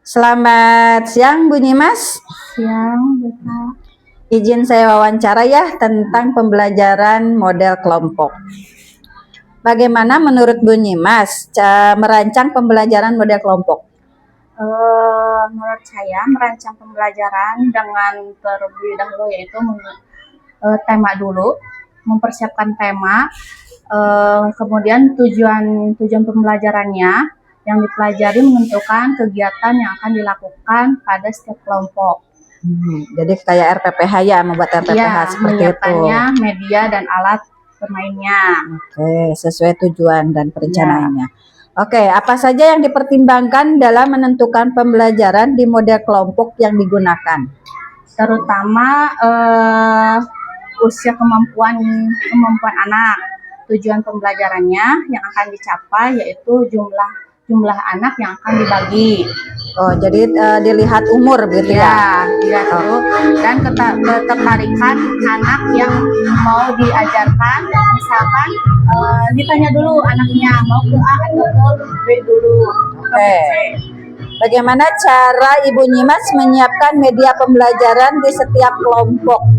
Selamat siang Bu Nyimas. Siang, Bapak. Izin saya wawancara ya tentang pembelajaran model kelompok. Bagaimana menurut Bu Nyimas merancang pembelajaran model kelompok? Menurut saya merancang pembelajaran dengan terlebih dahulu yaitu tema dulu, mempersiapkan tema, kemudian tujuan pembelajarannya yang dipelajari menentukan kegiatan yang akan dilakukan pada setiap kelompok. Jadi kayak RPPH ya, membuat RPPH Ya, seperti itu. Media dan alat bermainnya. Oke, sesuai tujuan dan perencanaannya. Oke, apa saja yang dipertimbangkan dalam menentukan pembelajaran di model kelompok yang digunakan? Terutama usia kemampuan anak. Tujuan pembelajarannya yang akan dicapai yaitu jumlah anak yang akan dibagi. Oh, jadi dilihat umur gitu ya? Dilihat dulu dan ketertarikan anak yang mau diajarkan. Misalkan ditanya dulu anaknya mau ke A atau ke B dulu. Oke. Bagaimana cara Ibu Nyimas menyiapkan media pembelajaran di setiap kelompok?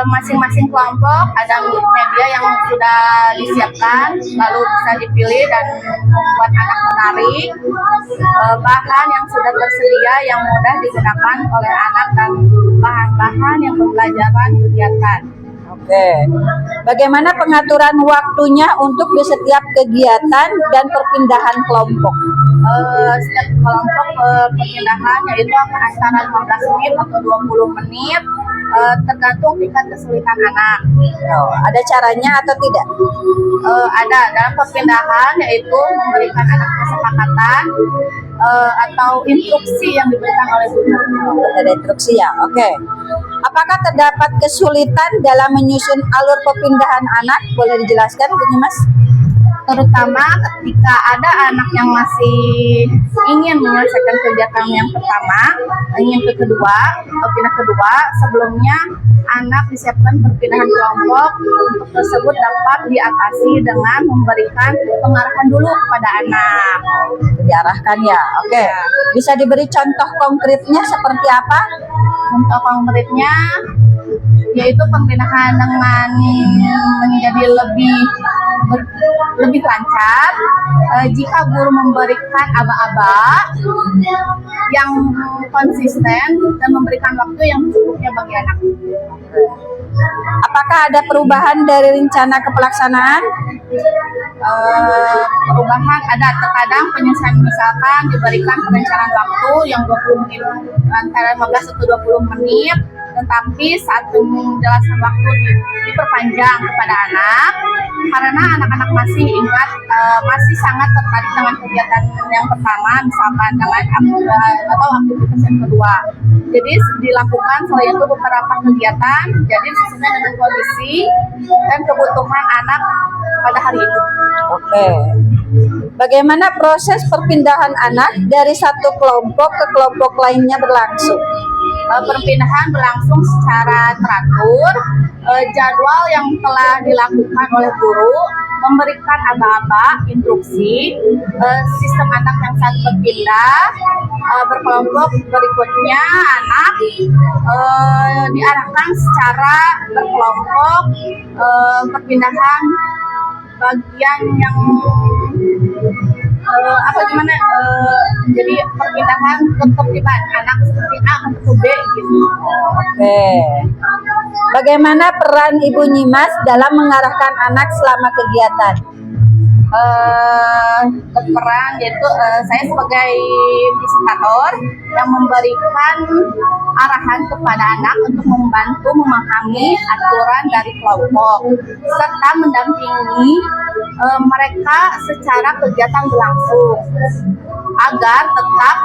Masing-masing kelompok ada media yang sudah disiapkan, lalu bisa dipilih dan membuat anak menarik. Bahan yang sudah tersedia yang mudah digunakan oleh anak dan bahan-bahan yang pembelajaran kegiatan. Oke. Bagaimana pengaturan waktunya untuk di setiap kegiatan dan perpindahan kelompok? Setiap kelompok perpindahan yaitu antara 15 menit atau 20 menit. Tergantung tingkat kesulitan anak. Ada caranya atau tidak? Ada dalam perpindahan yaitu memberikan anak kesepakatan atau instruksi yang diberikan oleh guru. Ada instruksi ya, oke. Apakah terdapat kesulitan dalam menyusun alur perpindahan anak? Boleh dijelaskan, Bu Nyimas? Terutama ketika ada anak yang masih ingin menyelesaikan kegiatan yang pertama, ingin ke kedua, atau pindah kedua, sebelumnya anak disiapkan perpindahan kelompok. Untuk tersebut dapat diatasi dengan memberikan pengarahan dulu kepada anak. Diarahkan ya, oke. Bisa diberi contoh konkretnya seperti apa? Contoh konkretnya yaitu perpindahan dengan menjadi lebih lancar jika guru memberikan aba-aba yang konsisten dan memberikan waktu yang cukupnya bagi anak. Apakah ada perubahan dari rencana ke pelaksanaan? Perubahan ada, terkadang penyelesaian misalkan diberikan perencanaan waktu yang 20 menit, antara 15 atau 20 menit, tetapi saat penjelasan waktu diperpanjang kepada anak karena anak-anak masih ingat, masih sangat tertarik dengan kegiatan yang pertama, misalkan dengan atau aktivitas yang kedua. Jadi dilakukan selain itu beberapa kegiatan, jadi sesuai dengan kondisi dan kebutuhan anak pada hari itu. Oke. Bagaimana proses perpindahan anak dari satu kelompok ke kelompok lainnya berlangsung? Perpindahan berlangsung secara teratur. Jadwal yang telah dilakukan oleh guru memberikan aba-aba instruksi sistem anak yang saat berpindah berkelompok berikutnya anak diarahkan secara berkelompok perpindahan bagian yang jadi perpindahan ketertiban anak seperti A ke B gitu. Oke. Bagaimana peran Ibu Nyimas dalam mengarahkan anak selama kegiatan? Berperan yaitu saya sebagai fasilitator yang memberikan arahan kepada anak untuk membantu memahami aturan dari kelompok serta mendampingi mereka secara kegiatan berlangsung agar tetap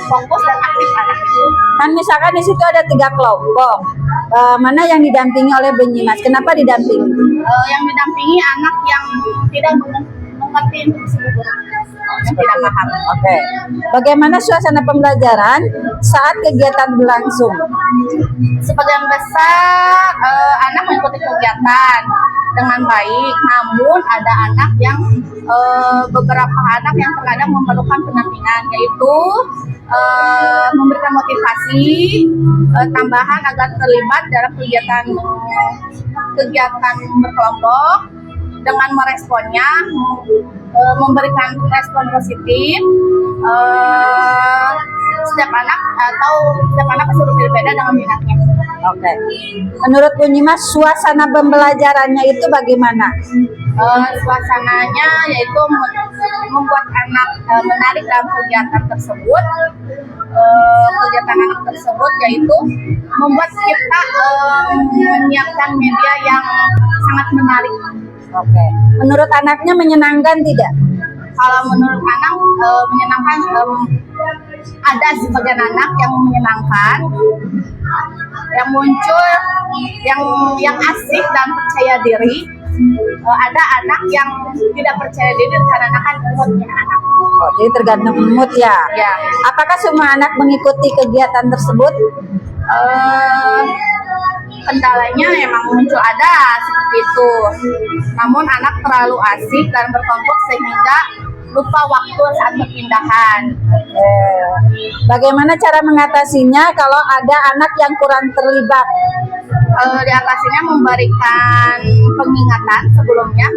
fokus dan aktif anak itu. Kan misalkan di situ ada 3 kelompok, mana yang didampingi oleh Bu Nyimas? Kenapa didampingi? Yang didampingi anak yang tidak mengerti instruksi guru, yang tidak paham. Oke. Bagaimana suasana pembelajaran saat kegiatan berlangsung? Sebagian besar anak mengikuti kegiatan dengan baik, namun ada anak yang beberapa anak yang terkadang memerlukan pendampingan, yaitu memberikan motivasi tambahan agar terlibat dalam kegiatan berkelompok dengan meresponnya, memberikan respon positif. Setiap anak pasti berbeda dengan minatnya. Oke. Menurut Bu Nyimas, suasana pembelajarannya itu bagaimana? Suasananya yaitu membuat anak menarik dalam kegiatan tersebut. Kegiatan anak tersebut yaitu membuat kita menyiapkan media yang sangat menarik. Oke. Menurut anaknya menyenangkan tidak? Kalau menurut anak menyenangkan, ada sebagian anak yang menyenangkan, yang muncul yang asik dan percaya diri. Ada anak yang tidak percaya diri karena kan moodnya anak. Oh, jadi tergantung mood ya? Ya. Apakah semua anak mengikuti kegiatan tersebut? Kendalanya emang muncul ada seperti itu. Namun anak terlalu asik dan berkelompok sehingga lupa waktu saat berpindahan. Bagaimana cara mengatasinya kalau ada anak yang kurang terlibat? Diatasinya memberikan pengingatan sebelumnya,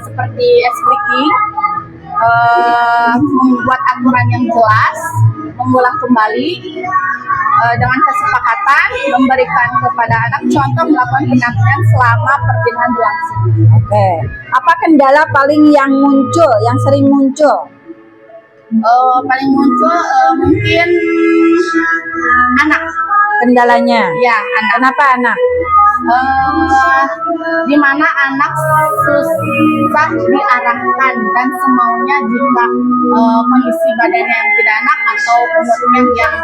seperti ice breaking, membuat aturan yang jelas, mengulang kembali dengan kesepakatan, memberikan kepada anak contoh melakukan pendampingan selama perpindahan berlangsung. Oke. Apa kendala paling yang sering muncul? Paling muncul mungkin anak. Kendalanya? Ya, anak. Kenapa anak? Di mana anak susah diarahkan dan semaunya jika kondisi badannya yang tidak enak atau umurnya yang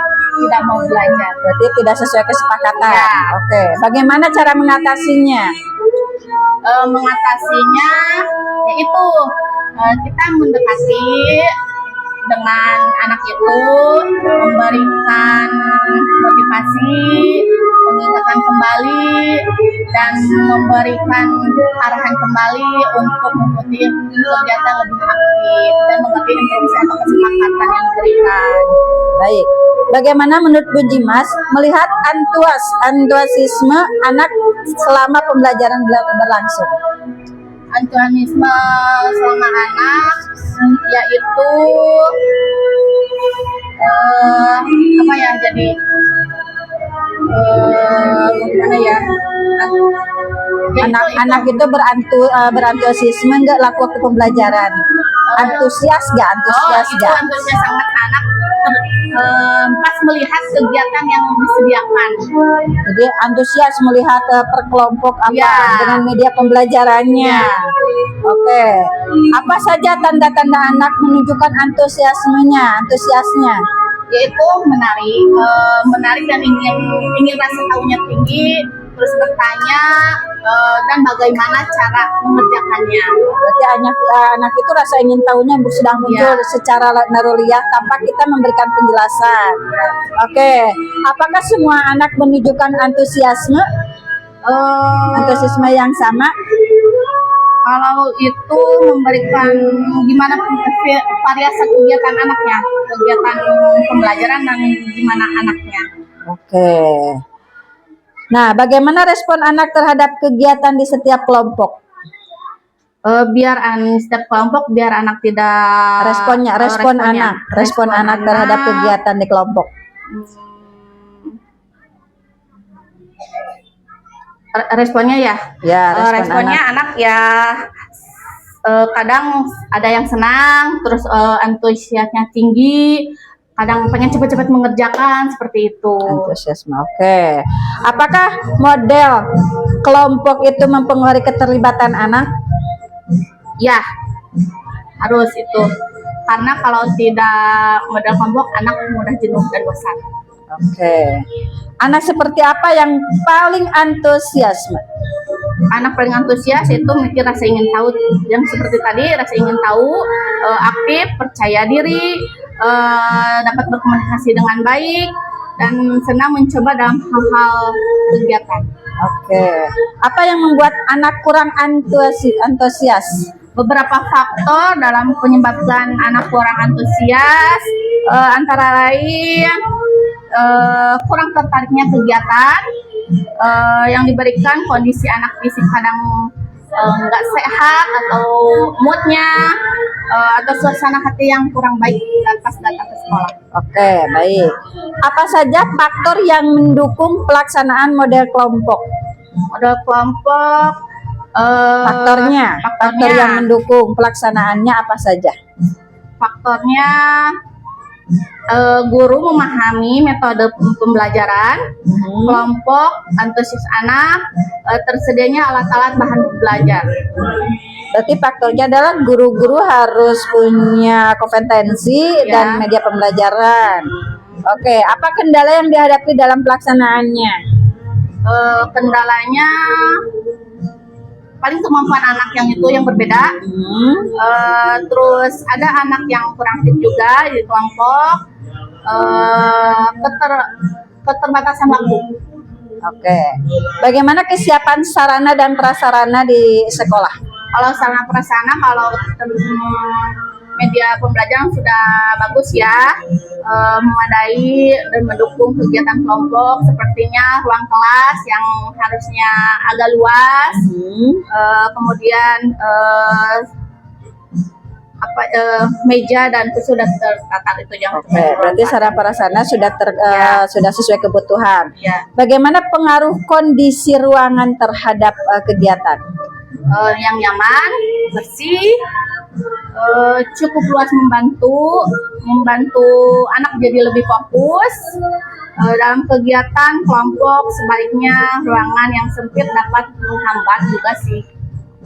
tidak mau belajar. Berarti tidak sesuai kesepakatan. Ya. Oke. Bagaimana cara mengatasinya? Mengatasinya yaitu kita mendekati dengan anak itu, memberikan motivasi, mengingatkan kembali, dan memberikan arahan kembali untuk mengikuti kegiatan lebih aktif dan mengerti instruksi atau kesepakatan yang diberikan. Baik. Bagaimana menurut Bu Nyimas melihat antusiasme anak selama pembelajaran berlangsung? Antusiasme selama anak yaitu jadi gimana ya, anak-anak itu berantusiasme nggak laku waktu pembelajaran? Antusias nggak? Antusias sangat anak pas melihat kegiatan yang disediakan. Jadi antusias melihat perkelompok dengan media pembelajarannya. Ya. Oke. Apa saja tanda-tanda anak menunjukkan antusiasnya? Yaitu menarik dan ingin rasa tahunya tinggi, terus bertanya dan bagaimana cara mengerjakannya. Berarti anak itu rasa ingin tahunya sedang muncul secara naluriah tanpa kita memberikan penjelasan. Oke. Apakah semua anak menunjukkan antusiasme yang sama? Kalau itu memberikan gimana variasi kegiatan anaknya, kegiatan pembelajaran dan gimana anaknya. Oke. Nah, bagaimana respon anak terhadap kegiatan di setiap kelompok? Setiap kelompok biar anak tidak respon anak terhadap kegiatan di kelompok. Responnya respon anak ya kadang ada yang senang, terus antusiasnya tinggi, kadang pengen cepat-cepat mengerjakan seperti itu. Antusiasme. Oke. Apakah model kelompok itu mempengaruhi keterlibatan anak? Ya, harus itu. Karena kalau tidak model kelompok, anak mudah jenuh dan bosan. Oke. Anak seperti apa yang paling antusias? Anak paling antusias itu memiliki rasa ingin tahu, yang seperti tadi, rasa ingin tahu, aktif, percaya diri, dapat berkomunikasi dengan baik, dan senang mencoba dalam hal-hal kegiatan. Oke. Apa yang membuat anak kurang antusias? Beberapa faktor dalam menyebabkan anak kurang antusias, Antara lain kurang tertariknya kegiatan, yang diberikan kondisi anak fisik kadang nggak sehat atau moodnya, atau suasana hati yang kurang baik pas datang ke sekolah. Oke, baik. Apa saja faktor yang mendukung pelaksanaan model kelompok? Model kelompok, Faktor yang mendukung pelaksanaannya apa saja? faktornya guru memahami metode pembelajaran, kelompok, antusias anak, tersedianya alat-alat bahan belajar. Berarti faktornya adalah guru-guru harus punya kompetensi Ya. dan media pembelajaran. Oke, apa kendala yang dihadapi dalam pelaksanaannya? Kendalanya paling kemampuan anak yang itu yang berbeda. Terus ada anak yang kurang fit juga di kelompok, keterbatasan waktu. Oke. Bagaimana kesiapan sarana dan prasarana di sekolah? Kalau sarana prasarana, kalau media pembelajaran sudah bagus ya, memadai dan mendukung kegiatan kelompok, sepertinya ruang kelas yang harusnya agak luas, kemudian meja dan kursi sudah tertata itu yang. Oke, berarti sarana prasarana sudah sudah sesuai kebutuhan. Ya. Bagaimana pengaruh kondisi ruangan terhadap kegiatan? Yang nyaman, bersih, cukup luas, membantu anak jadi lebih fokus dalam kegiatan kelompok. Sebaliknya ruangan yang sempit dapat menghambat juga sih.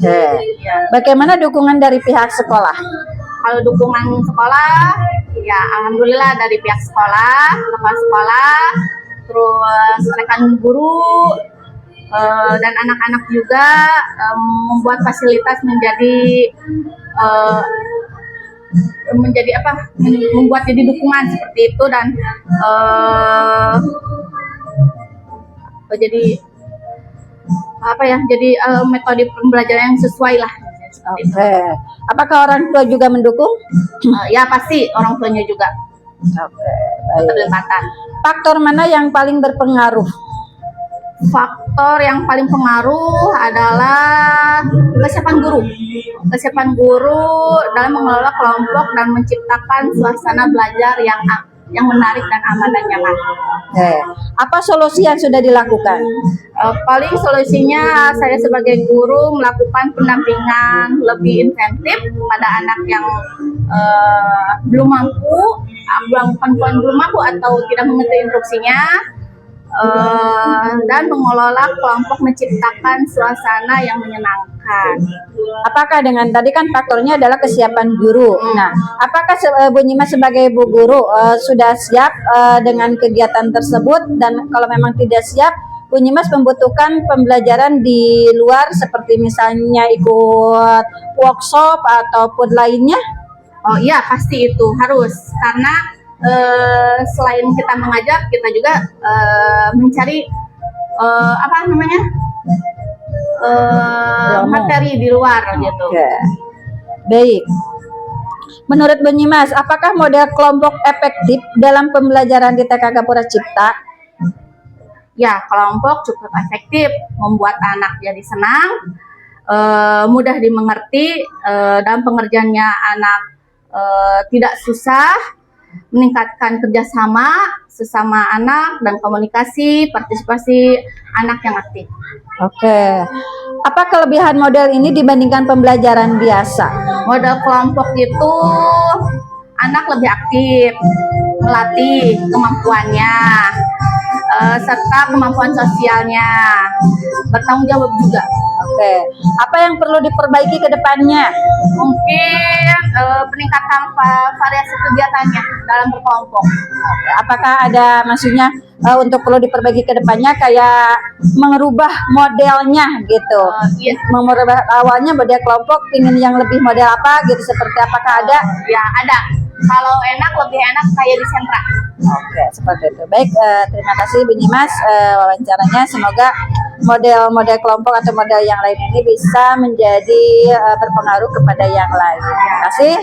Oke. Ya. Bagaimana dukungan dari pihak sekolah? Kalau dukungan sekolah, ya alhamdulillah dari pihak sekolah, kepala sekolah, terus rekan guru, dan anak-anak juga membuat fasilitas membuat jadi dukungan seperti itu, dan jadi metode pembelajaran yang sesuai lah. Oke. Apakah orang tua juga mendukung? Ya pasti orang tuanya juga Oke, baik. keterlibatan. Faktor mana yang paling berpengaruh? Faktor yang paling pengaruh adalah kesiapan guru dalam mengelola kelompok dan menciptakan suasana belajar yang menarik dan aman dan nyaman. Oke. Apa solusi yang sudah dilakukan? Paling solusinya saya sebagai guru melakukan pendampingan lebih intensif pada anak yang belum mampu atau tidak mengerti instruksinya, dan mengelola kelompok menciptakan suasana yang menyenangkan. Apakah dengan tadi kan faktornya adalah kesiapan guru. Nah, apakah Bu Nyima sebagai Bu Guru sudah siap dengan kegiatan tersebut, dan kalau memang tidak siap, Bu Nyimas membutuhkan pembelajaran di luar seperti misalnya ikut workshop ataupun lainnya? Oh iya, pasti itu harus, karena selain kita mengajar, kita juga mencari materi di luar gitu. Oke. Baik. Menurut Bu Nyimas, apakah model kelompok efektif dalam pembelajaran di TK Gapura Cipta? Ya, kelompok cukup efektif, membuat anak jadi senang, mudah dimengerti, dan pengerjaannya anak tidak susah, meningkatkan kerjasama sesama anak dan komunikasi, partisipasi anak yang aktif. Oke. Apa kelebihan model ini dibandingkan pembelajaran biasa? Model kelompok itu anak lebih aktif, melatih kemampuannya, serta kemampuan sosialnya, bertanggung jawab juga. Oke. Apa yang perlu diperbaiki ke depannya? Mungkin peningkatan variasi kegiatannya dalam berkelompok. Apakah ada maksudnya untuk perlu diperbaiki ke depannya kayak merubah modelnya gitu? Iya. Merubah awalnya model kelompok, ingin yang lebih model apa gitu, seperti apakah ada? Ya ada. Kalau enak, lebih enak kayak di sentra. Oke, seperti itu. Baik, terima kasih Bu Nyimas wawancaranya. Semoga model-model kelompok atau model yang lain ini bisa menjadi berpengaruh kepada yang lain. Terima kasih.